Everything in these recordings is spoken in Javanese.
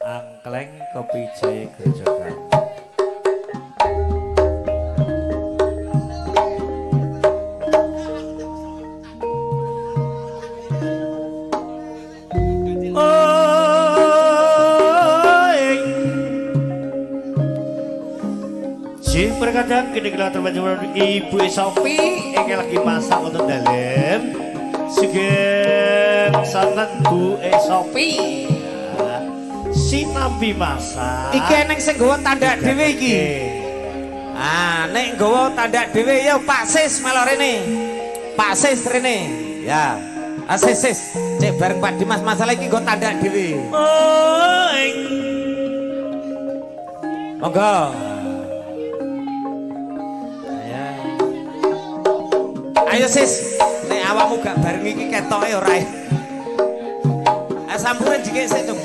Angkleng Kopi Jaya Grojogan. Berkadang kini kelihatan baju Ibu Sofi ini lagi masak untuk dalam sugeng santan Bu Sofi sinambi masak iki neng sing nggawa tanda dhewe iki nek nggawa tanda dhewe ya Pak Sis melo rene Pak Sis rene ya Sis cek bareng Pak Dimas masalah iki nggo tanda dhewe monggo. Ayo Sis, nek awakmu gak bareng iki ketoke ora. Sampuran dikek sik, Cung.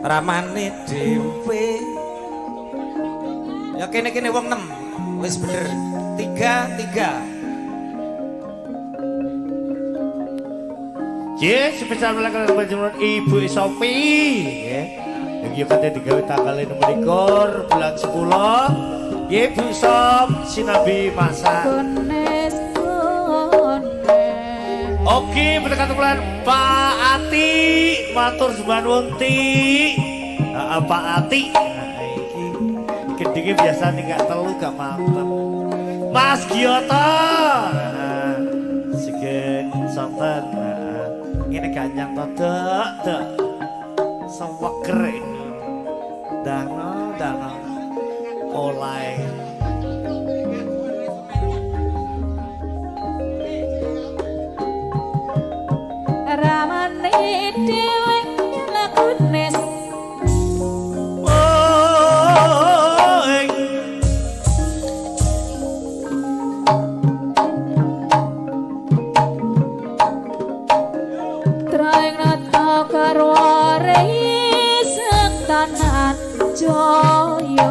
Ramane dhewe. Ya kene-kene wong 6. Wis bener. 3. Spesial melakukan baju Ibu Sofi ya. Yang kata digawe tanggal nomor 21 bulan 10 Ibu Sop sinabi masak oke berdekat bulan Pak Ati matur sembah wonti Pak Ati gedenge biasa nih gak telu gak mantep Mas Gioto segen santan ini ganyang todok seweger dana oleh ramane dhewe lakune traing nata karo tanan joyo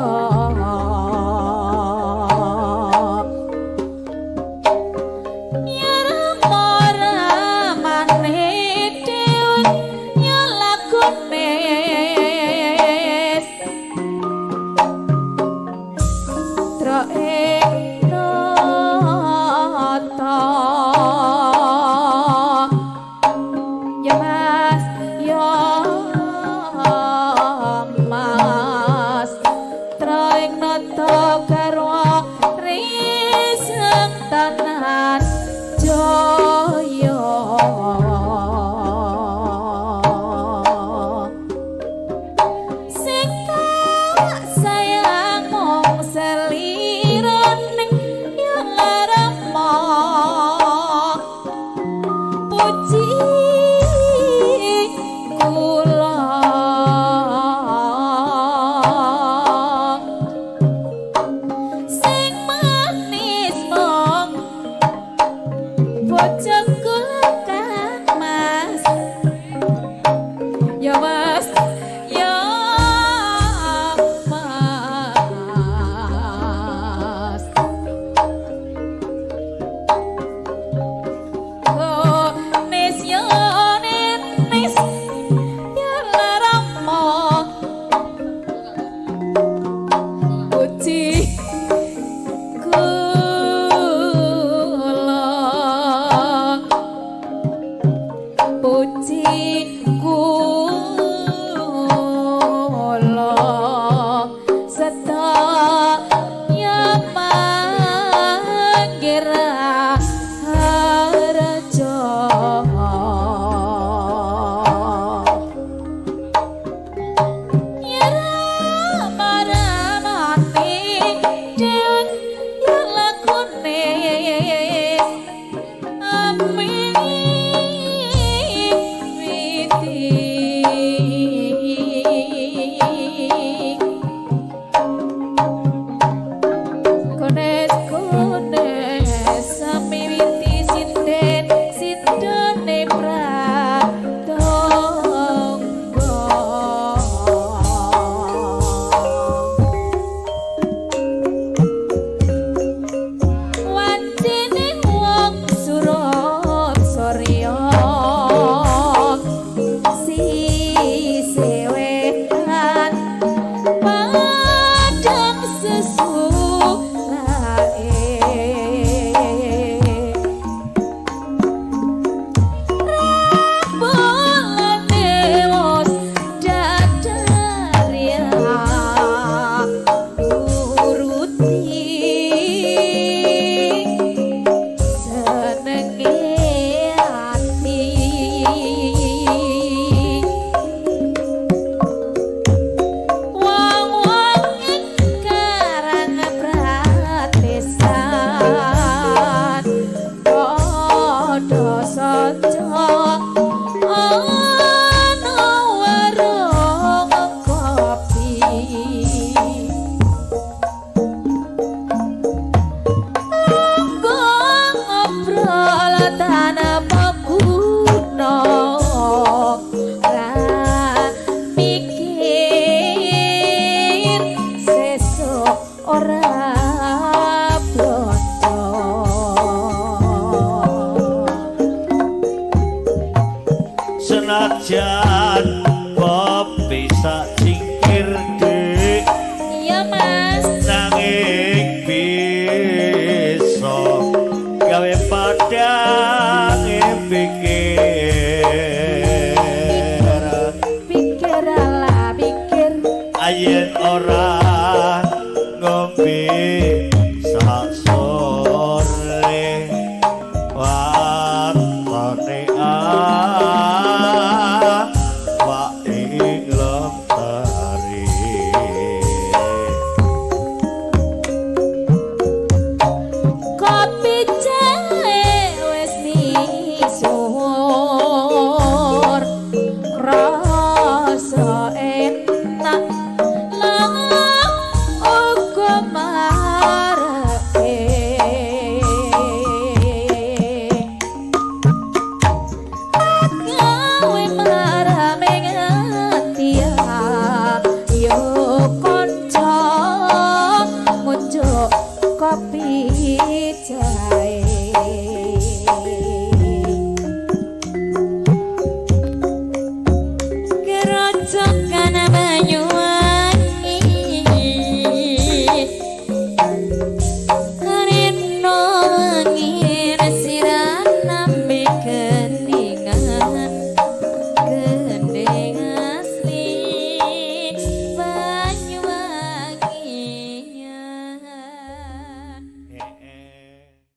jaya